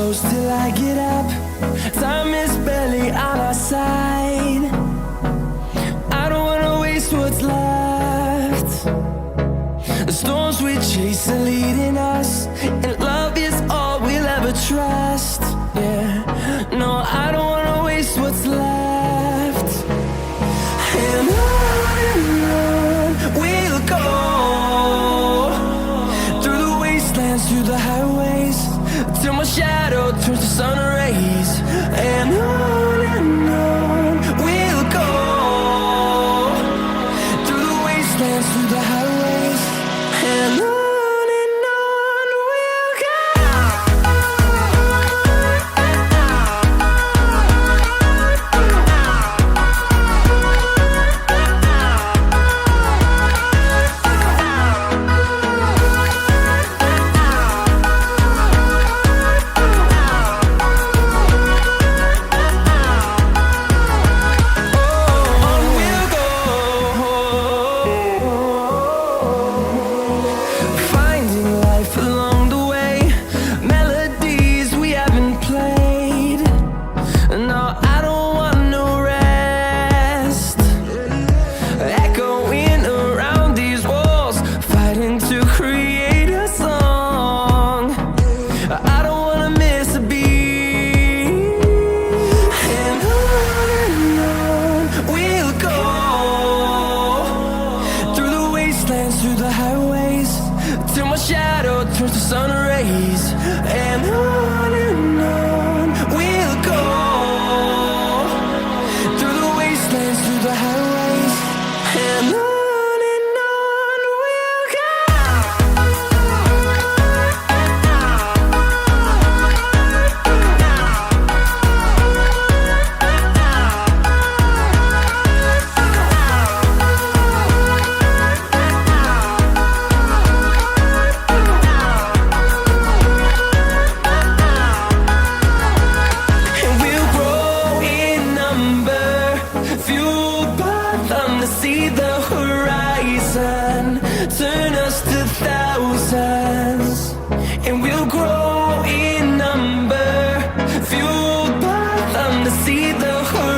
close till I get up. Time is barely on our side. I don't wanna waste what's left. The storms we chase are leading us, and love is all we'll ever trust. Yeah, no, I don't wanna waste what's left. And on we'll go, through the wastelands, through the highways, till my shadow turns to sun rays. And on we'll go, through the wastelands, through the highways, and on we'll go. Through the highways, till my shadow turns to sun rays. And on we'll go, through the wastelands, through the highways, and on we'll go. See the horizon turn us to thousands, and we'll grow in number, fueled by them to see the horizon.